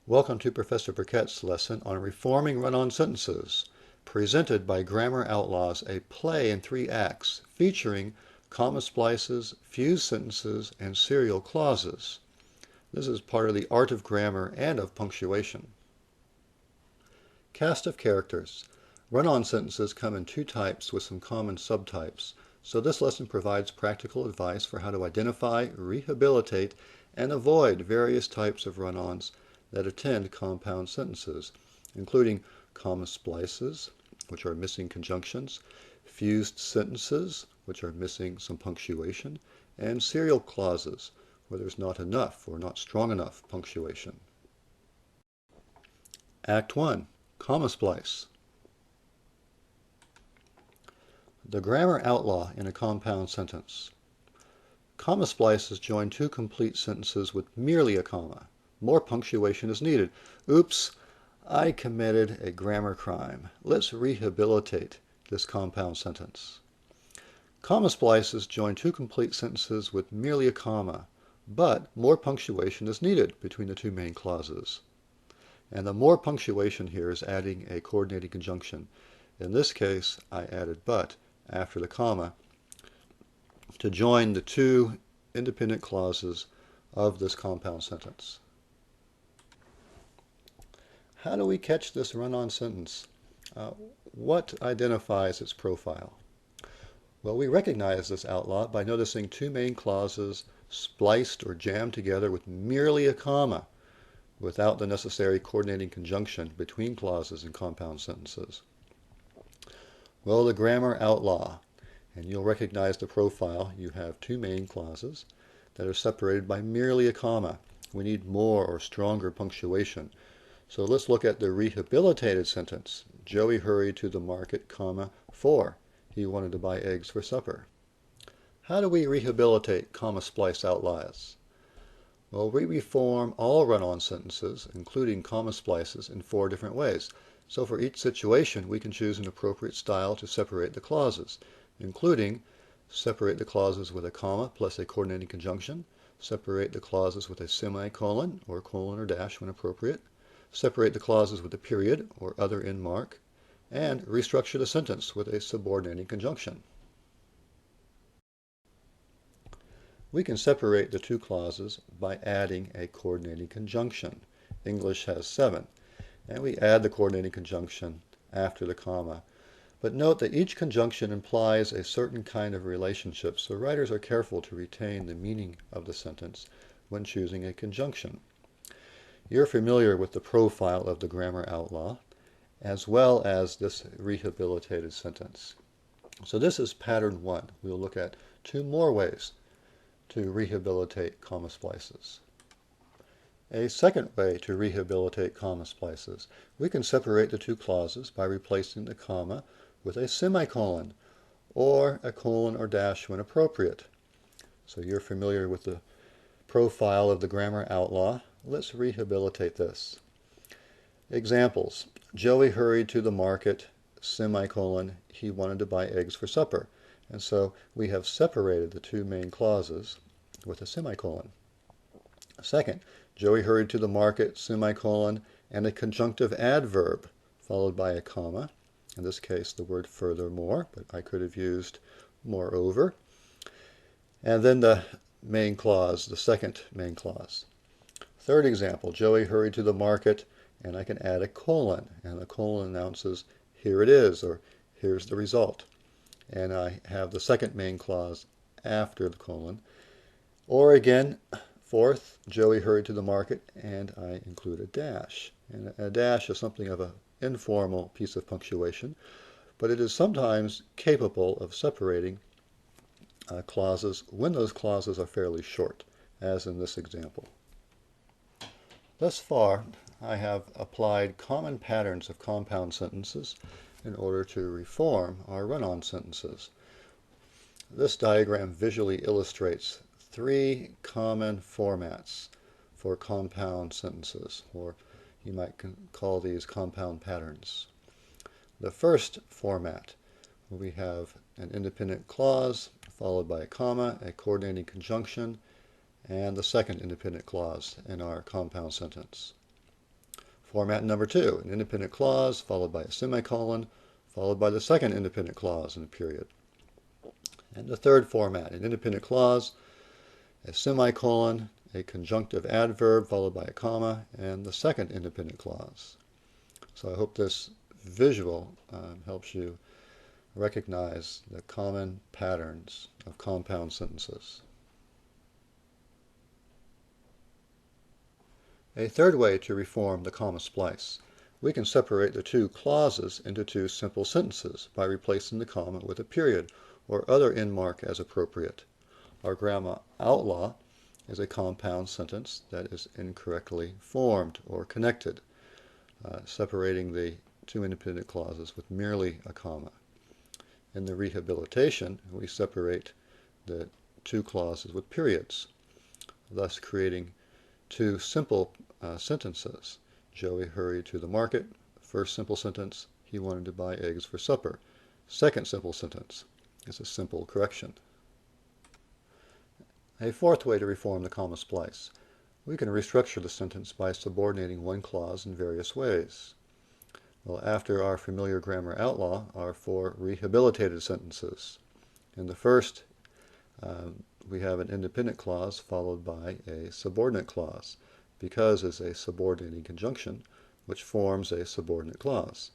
Welcome to Professor Burkett's lesson on reforming run-on sentences, presented by Grammar Outlaws, a play in 3 acts featuring comma splices, fused sentences, and serial clauses. This is part of the art of grammar and of punctuation. Cast of characters. Run-on sentences come in 2 types with some common subtypes, so this lesson provides practical advice for how to identify, rehabilitate, and avoid various types of run-ons that attend compound sentences, including comma splices, which are missing conjunctions, fused sentences, which are missing some punctuation, and serial clauses, where there's not enough or not strong enough punctuation. Act 1. Comma splice. The grammar outlaw in a compound sentence. Comma splices join 2 complete sentences with merely a comma. More punctuation is needed. Oops, I committed a grammar crime. Let's rehabilitate this compound sentence. Comma splices join 2 complete sentences with merely a comma, but more punctuation is needed between the 2 main clauses. And the more punctuation here is adding a coordinating conjunction. In this case, I added but after the comma to join the 2 independent clauses of this compound sentence. How do we catch this run-on sentence? What identifies its profile? Well, we recognize this outlaw by noticing 2 main clauses spliced or jammed together with merely a comma, without the necessary coordinating conjunction between clauses in compound sentences. Well, the grammar outlaw, and you'll recognize the profile. You have 2 main clauses that are separated by merely a comma. We need more or stronger punctuation. So let's look at the rehabilitated sentence. Joey hurried to the market, comma, for he wanted to buy eggs for supper. How do we rehabilitate comma splice outliers? Well, we reform all run-on sentences, including comma splices, in 4 different ways. So for each situation, we can choose an appropriate style to separate the clauses, including separate the clauses with a comma plus a coordinating conjunction, separate the clauses with a semicolon or colon or dash when appropriate, separate the clauses with a period or other end mark, and restructure the sentence with a subordinating conjunction. We can separate the 2 clauses by adding a coordinating conjunction. English has 7, and we add the coordinating conjunction after the comma. But note that each conjunction implies a certain kind of relationship, so writers are careful to retain the meaning of the sentence when choosing a conjunction. You're familiar with the profile of the grammar outlaw, as well as this rehabilitated sentence. So this is pattern 1. We'll look at 2 more ways to rehabilitate comma splices. A second way to rehabilitate comma splices, we can separate the 2 clauses by replacing the comma with a semicolon or a colon or dash when appropriate. So you're familiar with the profile of the grammar outlaw. Let's rehabilitate this. Examples. Joey hurried to the market, semicolon, he wanted to buy eggs for supper. And so we have separated the 2 main clauses with a semicolon. Second, Joey hurried to the market, semicolon, and a conjunctive adverb followed by a comma. In this case, the word furthermore, but I could have used moreover. And then the main clause, the second main clause. Third example, Joey hurried to the market, and I can add a colon, and the colon announces here it is, or here's the result. And I have the second main clause after the colon. Or again, fourth, Joey hurried to the market, and I include a dash. And a dash is something of an informal piece of punctuation, but it is sometimes capable of separating clauses when those clauses are fairly short, as in this example. Thus far, I have applied common patterns of compound sentences in order to reform our run-on sentences. This diagram visually illustrates 3 common formats for compound sentences, or you might call these compound patterns. The first format, we have an independent clause followed by a comma, a coordinating conjunction, and the second independent clause in our compound sentence. Format number 2, an independent clause followed by a semicolon, followed by the second independent clause in the period. And the third format, an independent clause, a semicolon, a conjunctive adverb followed by a comma, and the second independent clause. So I hope this visual helps you recognize the common patterns of compound sentences. A third way to reform the comma splice. We can separate the two clauses into two simple sentences by replacing the comma with a period or other end mark as appropriate. Our grammar outlaw is a compound sentence that is incorrectly formed or connected, separating the two independent clauses with merely a comma. In the rehabilitation, we separate the two clauses with periods, thus creating two simple sentences. Joey hurried to the market. First simple sentence, he wanted to buy eggs for supper. Second simple sentence is a simple correction. A fourth way to reform the comma splice. We can restructure the sentence by subordinating one clause in various ways. Well, after our familiar grammar outlaw are four rehabilitated sentences. In the first, we have an independent clause followed by a subordinate clause. Because is a subordinating conjunction, which forms a subordinate clause.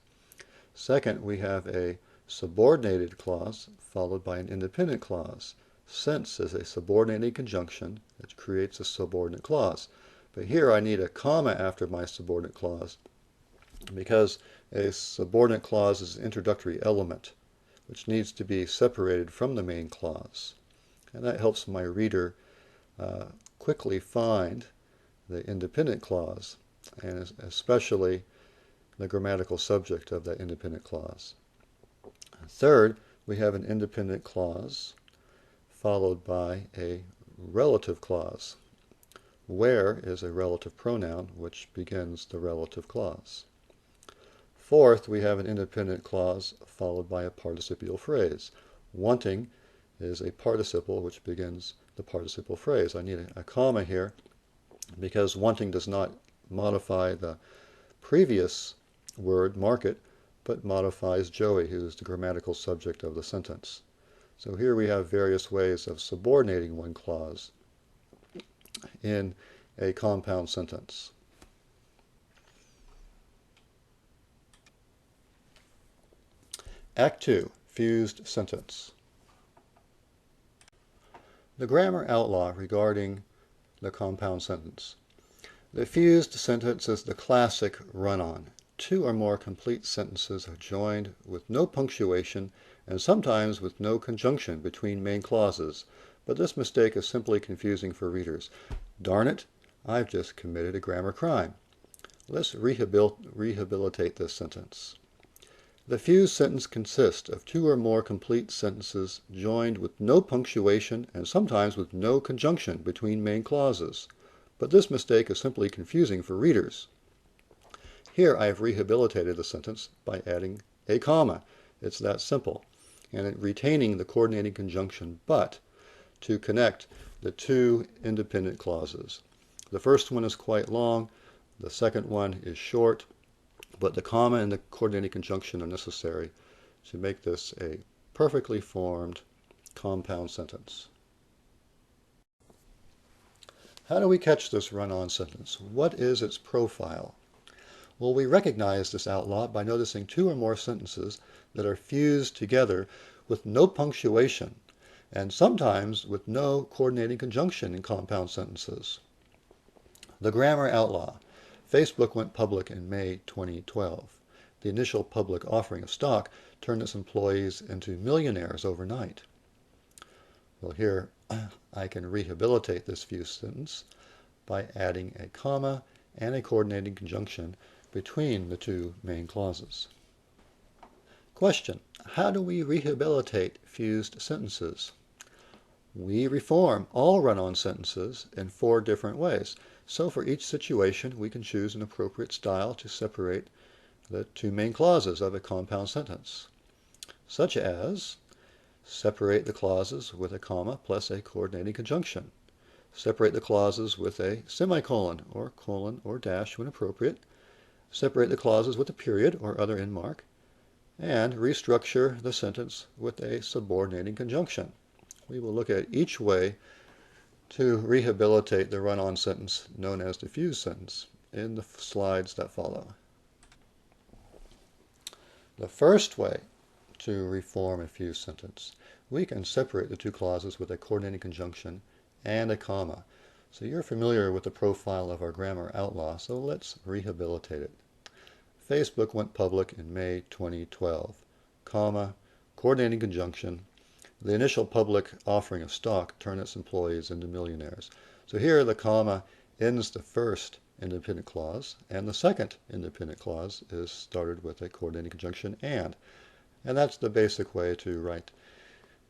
Second, we have a subordinated clause followed by an independent clause. Since is a subordinating conjunction that creates a subordinate clause. But here I need a comma after my subordinate clause because a subordinate clause is an introductory element which needs to be separated from the main clause. And that helps my reader quickly find the independent clause, and especially the grammatical subject of that independent clause. Third, we have an independent clause followed by a relative clause. Where is a relative pronoun which begins the relative clause. Fourth, we have an independent clause followed by a participial phrase. Wanting is a participle which begins the participial phrase. I need a comma here because wanting does not modify the previous word, market, but modifies Joey, who is the grammatical subject of the sentence. So here we have various ways of subordinating one clause in a compound sentence. Act 2, fused sentence. The grammar outlaw regarding the compound sentence. The fused sentence is the classic run-on. Two or more complete sentences are joined with no punctuation and sometimes with no conjunction between main clauses, but this mistake is simply confusing for readers. Darn it, I've just committed a grammar crime. Let's rehabilitate this sentence. The fused sentence consists of two or more complete sentences joined with no punctuation and sometimes with no conjunction between main clauses. But this mistake is simply confusing for readers. Here I have rehabilitated the sentence by adding a comma. It's that simple. And retaining the coordinating conjunction but to connect the two independent clauses. The first one is quite long, the second one is short, but the comma and the coordinating conjunction are necessary to make this a perfectly formed compound sentence. How do we catch this run-on sentence? What is its profile? Well, we recognize this outlaw by noticing two or more sentences that are fused together with no punctuation and sometimes with no coordinating conjunction in compound sentences. The grammar outlaw. Facebook went public in May 2012. The initial public offering of stock turned its employees into millionaires overnight. Well, here I can rehabilitate this fused sentence by adding a comma and a coordinating conjunction between the two main clauses. Question: how do we rehabilitate fused sentences? We reform all run-on sentences in 4 different ways. So for each situation, we can choose an appropriate style to separate the two main clauses of a compound sentence, such as separate the clauses with a comma plus a coordinating conjunction. Separate the clauses with a semicolon or colon or dash when appropriate. separate the clauses with a period or other end mark, and restructure the sentence with a subordinating conjunction. We will look at each way to rehabilitate the run-on sentence known as the fuse sentence in the slides that follow. The first way to reform a fuse sentence, we can separate the two clauses with a coordinating conjunction and a comma. So you're familiar with the profile of our grammar outlaw, so let's rehabilitate it. Facebook went public in May 2012, comma, coordinating conjunction. The initial public offering of stock turned its employees into millionaires. So here the comma ends the first independent clause, and the second independent clause is started with a coordinating conjunction and that's the basic way to write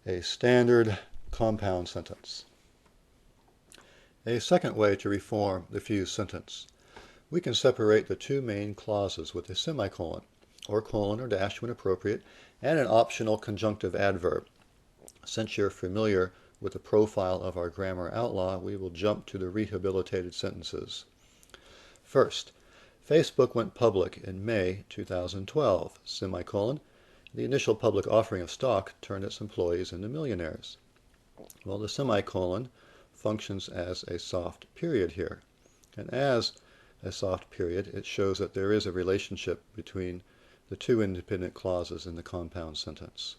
a standard compound sentence. A second way to reform the fuse sentence. We can separate the two main clauses with a semicolon, or colon or dash when appropriate, and an optional conjunctive adverb. Since you're familiar with the profile of our grammar outlaw, we will jump to the rehabilitated sentences. First, Facebook went public in May 2012, semicolon. The initial public offering of stock turned its employees into millionaires. Well, the semicolon functions as a soft period here. And as a soft period, it shows that there is a relationship between the two independent clauses in the compound sentence.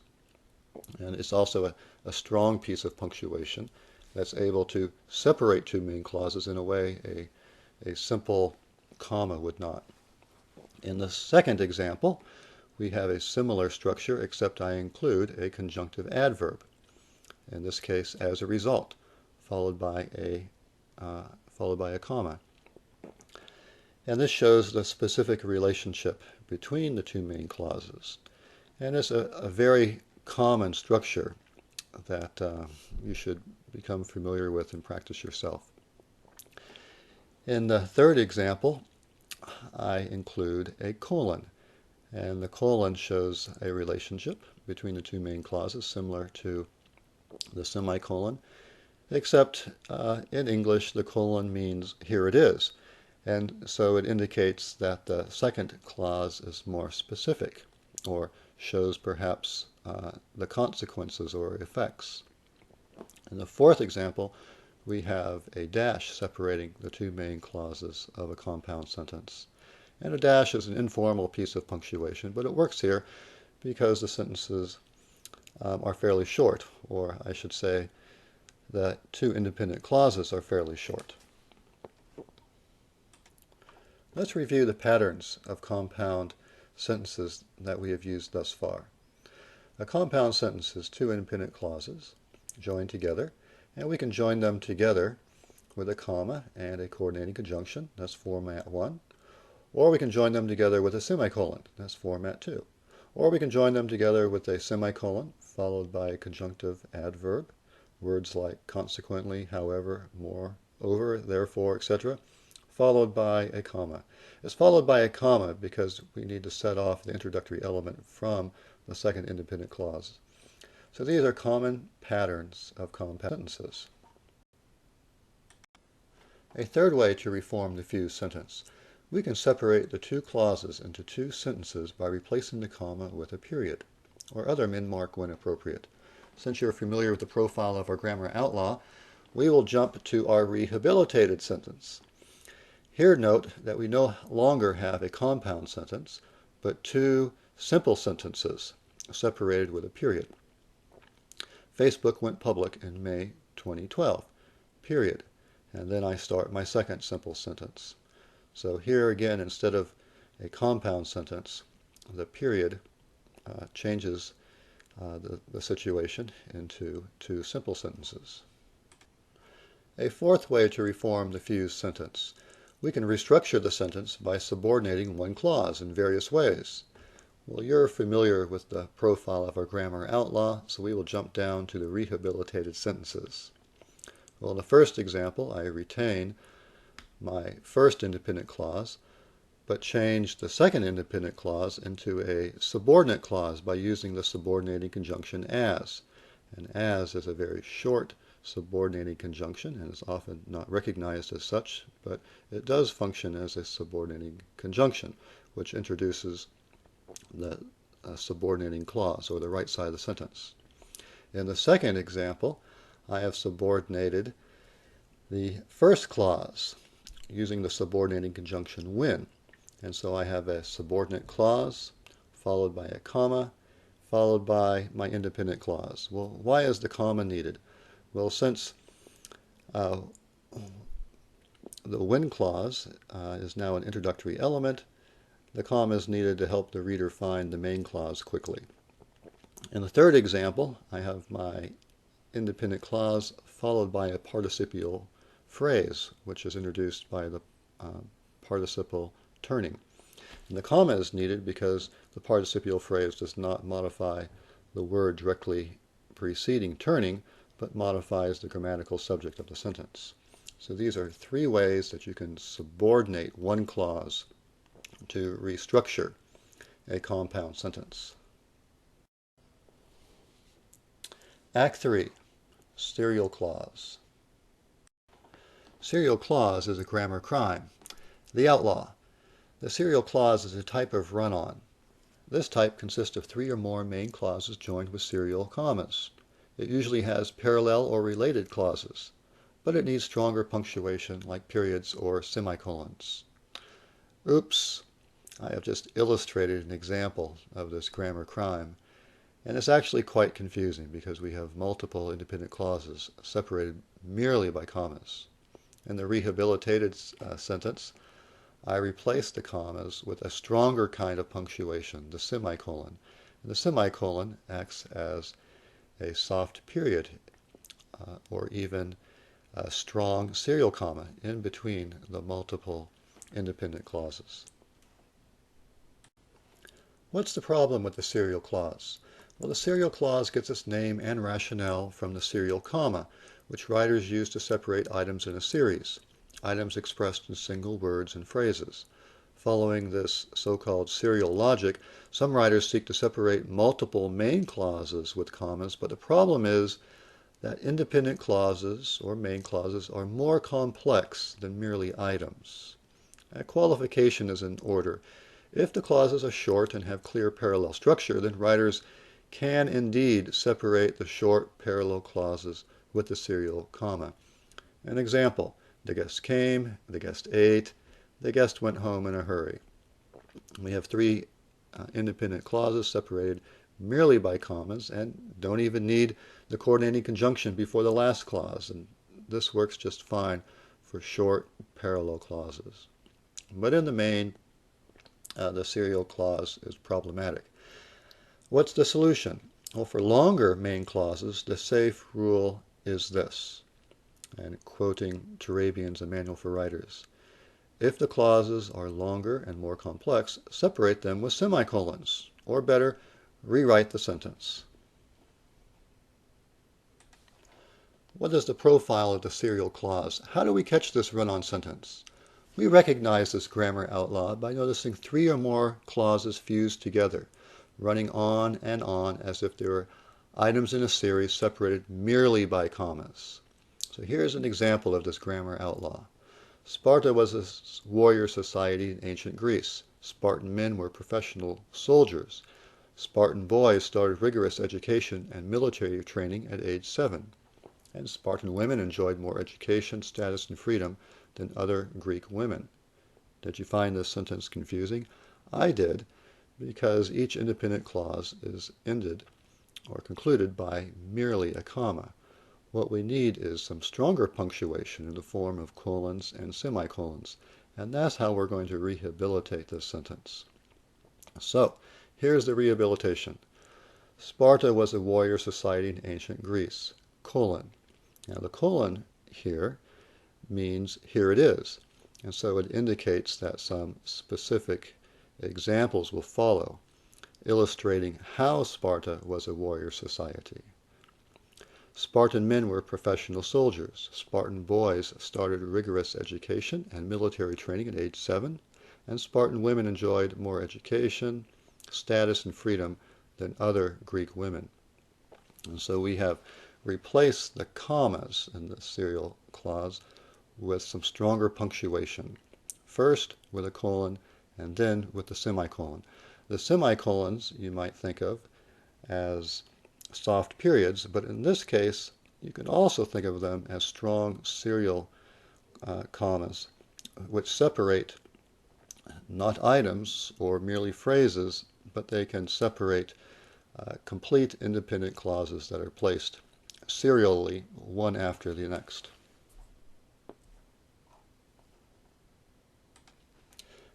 And it's also a strong piece of punctuation that's able to separate two main clauses in a way a simple comma would not. In the second example, we have a similar structure, except I include a conjunctive adverb, in this case as a result, followed by a comma. And this shows the specific relationship between the two main clauses. And it's a very common structure that you should become familiar with and practice yourself. In the third example, I include a colon, and the colon shows a relationship between the two main clauses similar to the semicolon, except in English the colon means here it is, and so it indicates that the second clause is more specific or shows perhaps the consequences or effects. In the fourth example, we have a dash separating the two main clauses of a compound sentence. And a dash is an informal piece of punctuation, but it works here because the sentences are fairly short, or I should say the two independent clauses are fairly short. Let's review the patterns of compound sentences that we have used thus far. A compound sentence is two independent clauses joined together, and we can join them together with a comma and a coordinating conjunction. That's format 1. Or we can join them together with a semicolon. That's format 2. Or we can join them together with a semicolon followed by a conjunctive adverb, words like consequently, however, more, over, therefore, etc., followed by a comma. It's followed by a comma because we need to set off the introductory element from the second independent clause. So these are common patterns of compound sentences. A third way to reform the fuse sentence. We can separate the two clauses into two sentences by replacing the comma with a period, or other min mark when appropriate. Since you're familiar with the profile of our grammar outlaw, we will jump to our rehabilitated sentence. Here note that we no longer have a compound sentence, but two simple sentences separated with a period. Facebook went public in May 2012, period. And then I start my second simple sentence. So here again, instead of a compound sentence, the period changes the situation into two simple sentences. A fourth way to reform the fuse sentence. We can restructure the sentence by subordinating one clause in various ways. Well, you're familiar with the profile of our grammar outlaw, so we will jump down to the rehabilitated sentences. Well, in the first example, I retain my first independent clause, but change the second independent clause into a subordinate clause by using the subordinating conjunction as. And as is a very short subordinating conjunction and is often not recognized as such, but it does function as a subordinating conjunction, which introduces the subordinating clause, or the right side of the sentence. In the second example, I have subordinated the first clause using the subordinating conjunction when. And so I have a subordinate clause followed by a comma followed by my independent clause. Well, why is the comma needed? Well, since the when clause is now an introductory element, the comma is needed to help the reader find the main clause quickly. In the third example, I have my independent clause followed by a participial phrase, which is introduced by the participle turning. And the comma is needed because the participial phrase does not modify the word directly preceding turning, but modifies the grammatical subject of the sentence. So these are three ways that you can subordinate one clause to restructure a compound sentence. Act 3, serial clause. Serial clause is a grammar crime. The outlaw. The serial clause is a type of run-on. This type consists of 3 or more main clauses joined with serial commas. It usually has parallel or related clauses, but it needs stronger punctuation like periods or semicolons. Oops, I have just illustrated an example of this grammar crime, and it's actually quite confusing because we have multiple independent clauses separated merely by commas. In the rehabilitated sentence, I replaced the commas with a stronger kind of punctuation, the semicolon. And the semicolon acts as a soft period or even a strong serial comma in between the multiple independent clauses. What's the problem with the serial clause? Well, the serial clause gets its name and rationale from the serial comma, which writers use to separate items in a series, items expressed in single words and phrases. Following this so-called serial logic, some writers seek to separate multiple main clauses with commas, but the problem is that independent clauses or main clauses are more complex than merely items. A qualification is in order. If the clauses are short and have clear parallel structure, then writers can indeed separate the short parallel clauses with the serial comma. An example, the guest came, the guest ate, the guest went home in a hurry. We have 3 independent clauses separated merely by commas and don't even need the coordinating conjunction before the last clause, and this works just fine for short parallel clauses. But in the main, the serial clause is problematic. What's the solution? Well, for longer main clauses, the safe rule is this, and quoting Turabian's A Manual for Writers. If the clauses are longer and more complex, separate them with semicolons, or better, rewrite the sentence. What is the profile of the serial clause? How do we catch this run-on sentence? We recognize this grammar outlaw by noticing 3 or more clauses fused together, running on and on as if they were items in a series separated merely by commas. So here's an example of this grammar outlaw. Sparta was a warrior society in ancient Greece. Spartan men were professional soldiers. Spartan boys started rigorous education and military training at age 7. And Spartan women enjoyed more education, status, and freedom than other Greek women. Did you find this sentence confusing? I did, because each independent clause is ended or concluded by merely a comma. What we need is some stronger punctuation in the form of colons and semicolons, and that's how we're going to rehabilitate this sentence. So, here's the rehabilitation. Sparta was a warrior society in ancient Greece. Colon. Now the colon here means here it is, and so it indicates that some specific examples will follow, illustrating how Sparta was a warrior society. Spartan men were professional soldiers. Spartan boys started rigorous education and military training at age 7, and Spartan women enjoyed more education, status, and freedom than other Greek women. And so we have replace the commas in the serial clause with some stronger punctuation. First with a colon and then with the semicolon. The semicolons you might think of as soft periods, but in this case you can also think of them as strong serial commas, which separate not items or merely phrases, but they can separate complete independent clauses that are placed serially one after the next.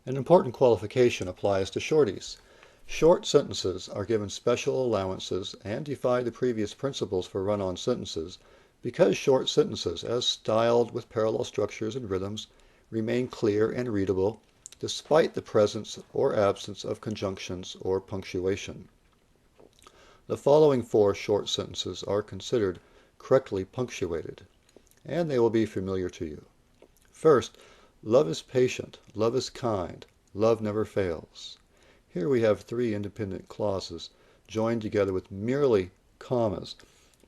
An important qualification applies to shorties. Short sentences are given special allowances and defy the previous principles for run-on sentences because short sentences, as styled with parallel structures and rhythms, remain clear and readable despite the presence or absence of conjunctions or punctuation. The following 4 short sentences are considered correctly punctuated, and they will be familiar to you. First, love is patient, love is kind, love never fails. Here we have 3 independent clauses joined together with merely commas,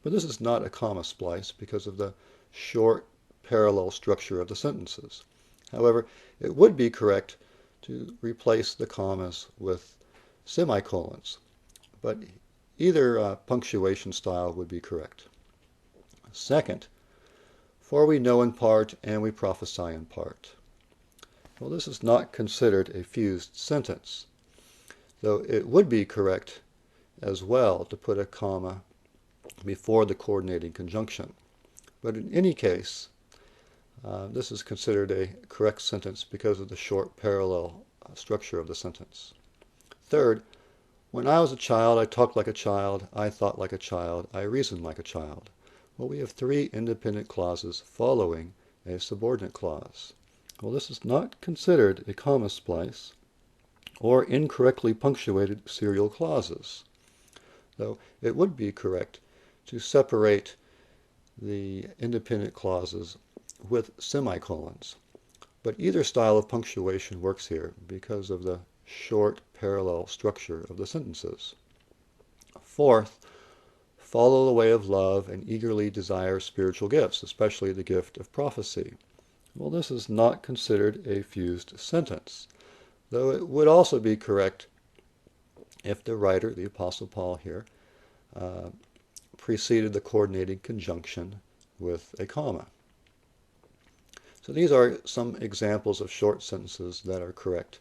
but this is not a comma splice because of the short parallel structure of the sentences. However, it would be correct to replace the commas with semicolons, but either punctuation style would be correct. Second, for we know in part and we prophesy in part. Well, this is not considered a fused sentence, though it would be correct as well to put a comma before the coordinating conjunction. But in any case, this is considered a correct sentence because of the short parallel structure of the sentence. Third, when I was a child, I talked like a child, I thought like a child, I reasoned like a child. Well, we have 3 independent clauses following a subordinate clause. Well, this is not considered a comma splice or incorrectly punctuated serial clauses, though it would be correct to separate the independent clauses with semicolons. But either style of punctuation works here because of the short parallel structure of the sentences. Fourth, follow the way of love and eagerly desire spiritual gifts, especially the gift of prophecy. Well, this is not considered a fused sentence, though it would also be correct if the writer, the Apostle Paul here, preceded the coordinating conjunction with a comma. So these are some examples of short sentences that are correct,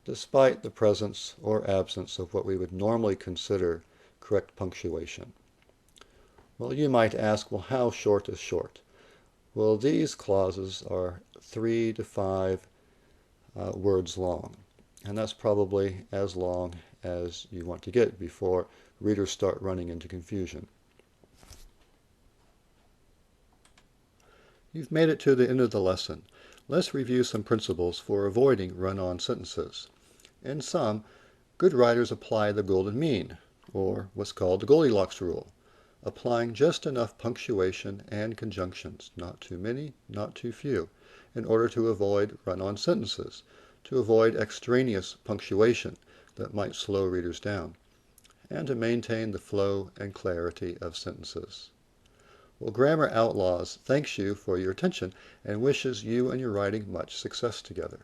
despite the presence or absence of what we would normally consider correct punctuation. Well, you might ask, well, how short is short? Well, these clauses are 3 to 5 words long, and that's probably as long as you want to get before readers start running into confusion. You've made it to the end of the lesson. Let's review some principles for avoiding run-on sentences. In sum, good writers apply the golden mean, or what's called the Goldilocks rule, applying just enough punctuation and conjunctions, not too many, not too few, in order to avoid run-on sentences, to avoid extraneous punctuation that might slow readers down, and to maintain the flow and clarity of sentences. Well, Grammar Outlaws thanks you for your attention and wishes you and your writing much success together.